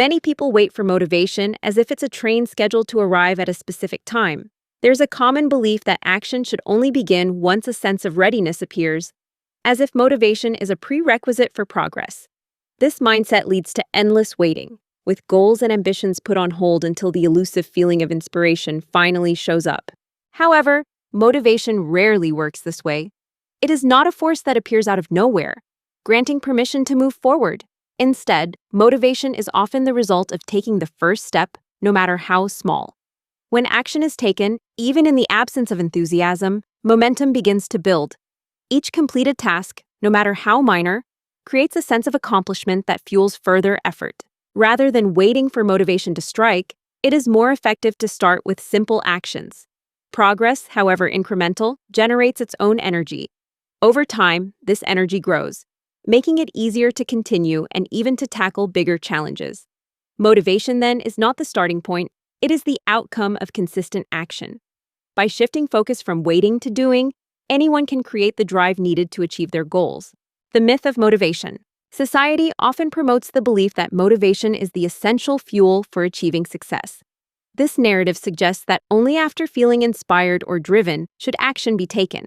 Many people wait for motivation as if it's a train scheduled to arrive at a specific time. There's a common belief that action should only begin once a sense of readiness appears, as if motivation is a prerequisite for progress. This mindset leads to endless waiting, with goals and ambitions put on hold until the elusive feeling of inspiration finally shows up. However, motivation rarely works this way. It is not a force that appears out of nowhere, granting permission to move forward. Instead, motivation is often the result of taking the first step, no matter how small. When action is taken, even in the absence of enthusiasm, momentum begins to build. Each completed task, no matter how minor, creates a sense of accomplishment that fuels further effort. Rather than waiting for motivation to strike, it is more effective to start with simple actions. Progress, however incremental, generates its own energy. Over time, this energy grows, making it easier to continue and even to tackle bigger challenges. Motivation, then, is not the starting point, it is the outcome of consistent action. By shifting focus from waiting to doing, anyone can create the drive needed to achieve their goals. The myth of motivation. Society often promotes the belief that motivation is the essential fuel for achieving success. This narrative suggests that only after feeling inspired or driven should action be taken.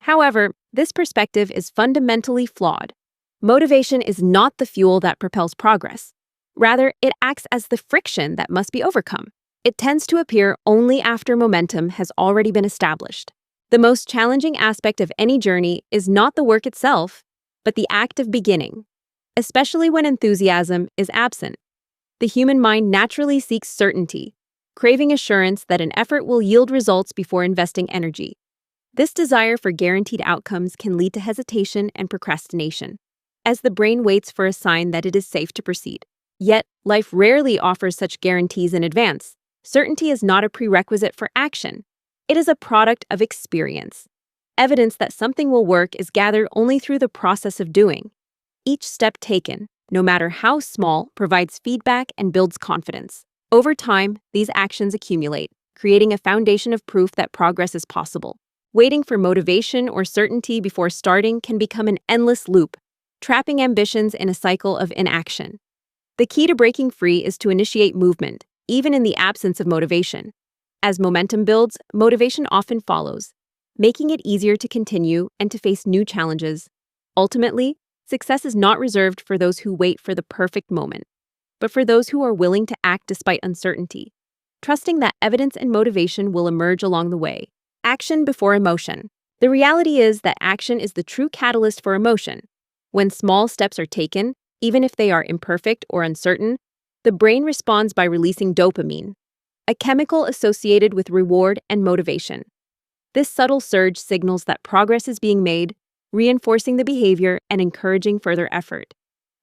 However, this perspective is fundamentally flawed. Motivation is not the fuel that propels progress. Rather, it acts as the friction that must be overcome. It tends to appear only after momentum has already been established. The most challenging aspect of any journey is not the work itself, but the act of beginning, especially when enthusiasm is absent. The human mind naturally seeks certainty, craving assurance that an effort will yield results before investing energy. This desire for guaranteed outcomes can lead to hesitation and procrastination, as the brain waits for a sign that it is safe to proceed. Yet, life rarely offers such guarantees in advance. Certainty is not a prerequisite for action. It is a product of experience. Evidence that something will work is gathered only through the process of doing. Each step taken, no matter how small, provides feedback and builds confidence. Over time, these actions accumulate, creating a foundation of proof that progress is possible. Waiting for motivation or certainty before starting can become an endless loop, trapping ambitions in a cycle of inaction. The key to breaking free is to initiate movement, even in the absence of motivation. As momentum builds, motivation often follows, making it easier to continue and to face new challenges. Ultimately, success is not reserved for those who wait for the perfect moment, but for those who are willing to act despite uncertainty, trusting that evidence and motivation will emerge along the way. Action before emotion. The reality is that action is the true catalyst for emotion. When small steps are taken, even if they are imperfect or uncertain, the brain responds by releasing dopamine, a chemical associated with reward and motivation. This subtle surge signals that progress is being made, reinforcing the behavior and encouraging further effort.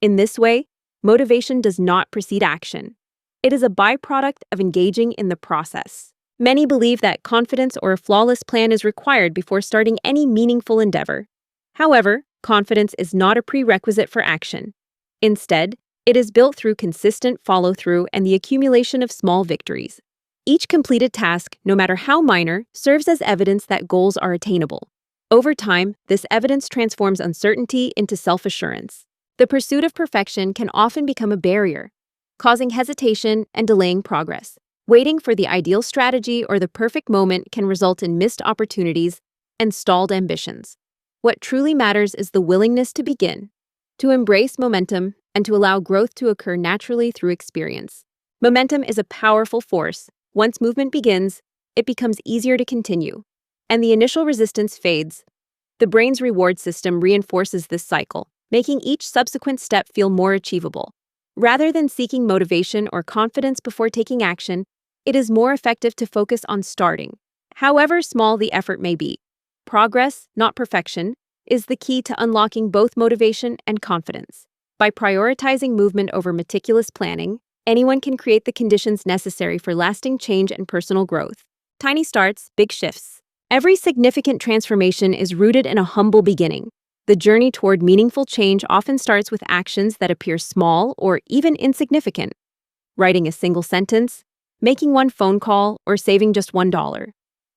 In this way, motivation does not precede action. It is a byproduct of engaging in the process. Many believe that confidence or a flawless plan is required before starting any meaningful endeavor. However, confidence is not a prerequisite for action. Instead, it is built through consistent follow-through and the accumulation of small victories. Each completed task, no matter how minor, serves as evidence that goals are attainable. Over time, this evidence transforms uncertainty into self-assurance. The pursuit of perfection can often become a barrier, causing hesitation and delaying progress. Waiting for the ideal strategy or the perfect moment can result in missed opportunities and stalled ambitions. What truly matters is the willingness to begin, to embrace momentum, and to allow growth to occur naturally through experience. Momentum is a powerful force. Once movement begins, it becomes easier to continue, and the initial resistance fades. The brain's reward system reinforces this cycle, making each subsequent step feel more achievable. Rather than seeking motivation or confidence before taking action, it is more effective to focus on starting. However small the effort may be, progress, not perfection, is the key to unlocking both motivation and confidence. By prioritizing movement over meticulous planning, anyone can create the conditions necessary for lasting change and personal growth. Tiny starts, big shifts. Every significant transformation is rooted in a humble beginning. The journey toward meaningful change often starts with actions that appear small or even insignificant. Writing a single sentence, making one phone call, or saving just $1.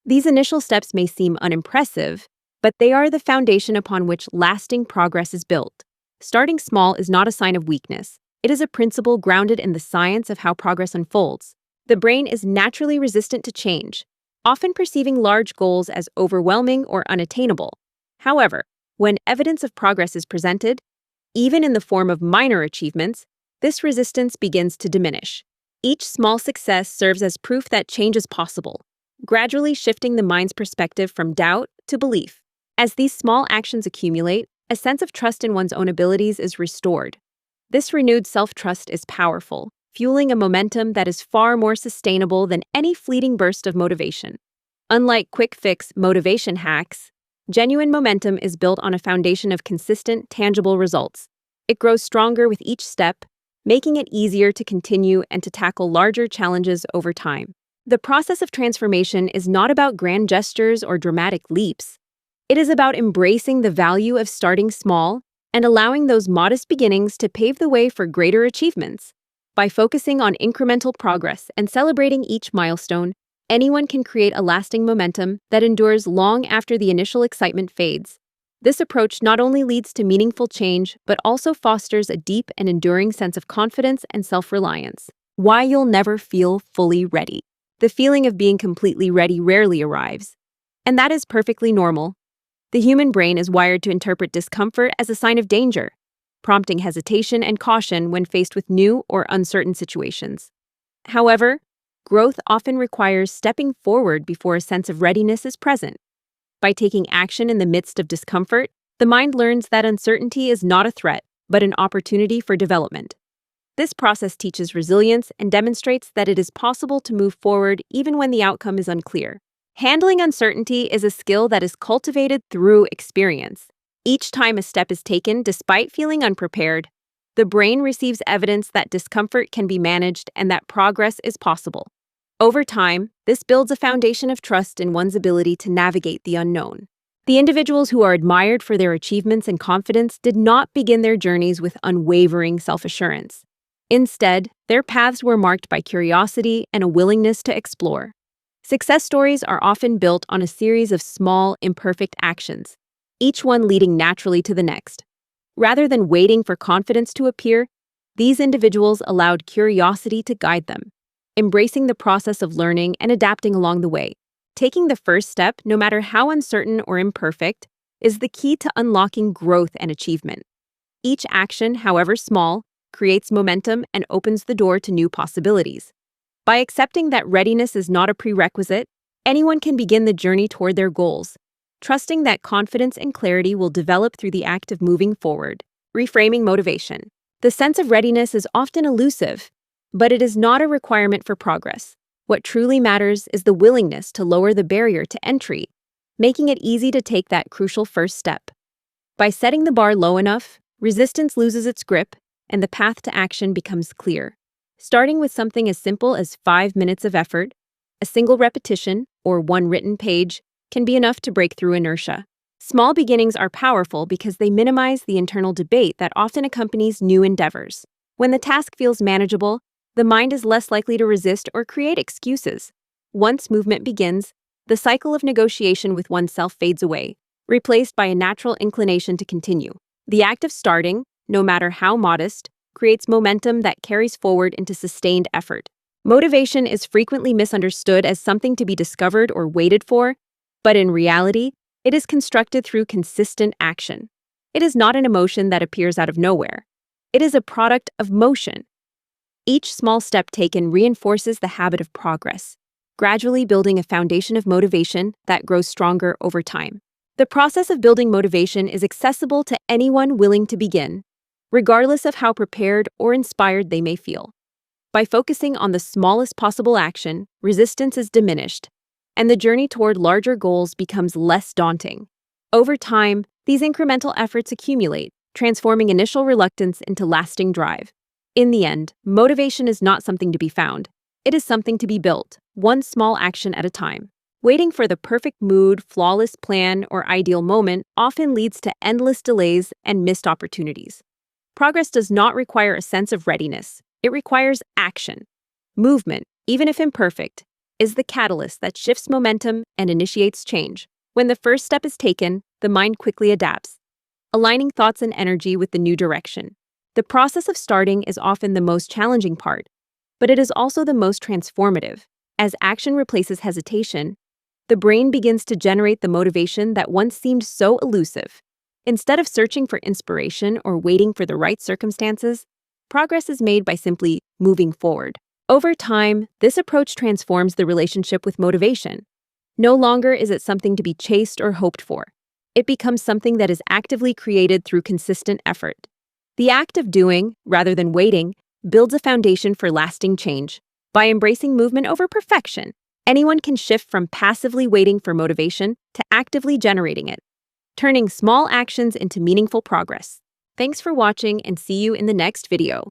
These initial steps may seem unimpressive, but they are the foundation upon which lasting progress is built. Starting small is not a sign of weakness. It is a principle grounded in the science of how progress unfolds. The brain is naturally resistant to change, often perceiving large goals as overwhelming or unattainable. However, when evidence of progress is presented, even in the form of minor achievements, this resistance begins to diminish. Each small success serves as proof that change is possible, gradually shifting the mind's perspective from doubt to belief. As these small actions accumulate, a sense of trust in one's own abilities is restored. This renewed self-trust is powerful, fueling a momentum that is far more sustainable than any fleeting burst of motivation. Unlike quick-fix motivation hacks, genuine momentum is built on a foundation of consistent, tangible results. It grows stronger with each step, making it easier to continue and to tackle larger challenges over time. The process of transformation is not about grand gestures or dramatic leaps. It is about embracing the value of starting small and allowing those modest beginnings to pave the way for greater achievements. By focusing on incremental progress and celebrating each milestone, anyone can create a lasting momentum that endures long after the initial excitement fades. This approach not only leads to meaningful change, but also fosters a deep and enduring sense of confidence and self-reliance. Why you'll never feel fully ready. The feeling of being completely ready rarely arrives. And that is perfectly normal. The human brain is wired to interpret discomfort as a sign of danger, prompting hesitation and caution when faced with new or uncertain situations. However, growth often requires stepping forward before a sense of readiness is present. By taking action in the midst of discomfort, the mind learns that uncertainty is not a threat, but an opportunity for development. This process teaches resilience and demonstrates that it is possible to move forward even when the outcome is unclear. Handling uncertainty is a skill that is cultivated through experience. Each time a step is taken despite feeling unprepared, the brain receives evidence that discomfort can be managed and that progress is possible. Over time, this builds a foundation of trust in one's ability to navigate the unknown. The individuals who are admired for their achievements and confidence did not begin their journeys with unwavering self-assurance. Instead, their paths were marked by curiosity and a willingness to explore. Success stories are often built on a series of small, imperfect actions, each one leading naturally to the next. Rather than waiting for confidence to appear, these individuals allowed curiosity to guide them, embracing the process of learning and adapting along the way. Taking the first step, no matter how uncertain or imperfect, is the key to unlocking growth and achievement. Each action, however small, creates momentum and opens the door to new possibilities. By accepting that readiness is not a prerequisite, anyone can begin the journey toward their goals, trusting that confidence and clarity will develop through the act of moving forward. Reframing motivation. The sense of readiness is often elusive, but it is not a requirement for progress. What truly matters is the willingness to lower the barrier to entry, making it easy to take that crucial first step. By setting the bar low enough, resistance loses its grip and the path to action becomes clear. Starting with something as simple as 5 minutes of effort, a single repetition, or one written page can be enough to break through inertia. Small beginnings are powerful because they minimize the internal debate that often accompanies new endeavors. When the task feels manageable, the mind is less likely to resist or create excuses. Once movement begins, the cycle of negotiation with oneself fades away, replaced by a natural inclination to continue. The act of starting, no matter how modest, creates momentum that carries forward into sustained effort. Motivation is frequently misunderstood as something to be discovered or waited for, but in reality, it is constructed through consistent action. It is not an emotion that appears out of nowhere. It is a product of motion. Each small step taken reinforces the habit of progress, gradually building a foundation of motivation that grows stronger over time. The process of building motivation is accessible to anyone willing to begin, regardless of how prepared or inspired they may feel. By focusing on the smallest possible action, resistance is diminished, and the journey toward larger goals becomes less daunting. Over time, these incremental efforts accumulate, transforming initial reluctance into lasting drive. In the end, motivation is not something to be found. It is something to be built, one small action at a time. Waiting for the perfect mood, flawless plan, or ideal moment often leads to endless delays and missed opportunities. Progress does not require a sense of readiness. It requires action. Movement, even if imperfect, is the catalyst that shifts momentum and initiates change. When the first step is taken, the mind quickly adapts, aligning thoughts and energy with the new direction. The process of starting is often the most challenging part, but it is also the most transformative. As action replaces hesitation, the brain begins to generate the motivation that once seemed so elusive. Instead of searching for inspiration or waiting for the right circumstances, progress is made by simply moving forward. Over time, this approach transforms the relationship with motivation. No longer is it something to be chased or hoped for. It becomes something that is actively created through consistent effort. The act of doing, rather than waiting, builds a foundation for lasting change. By embracing movement over perfection, anyone can shift from passively waiting for motivation to actively generating it, turning small actions into meaningful progress. Thanks for watching and see you in the next video.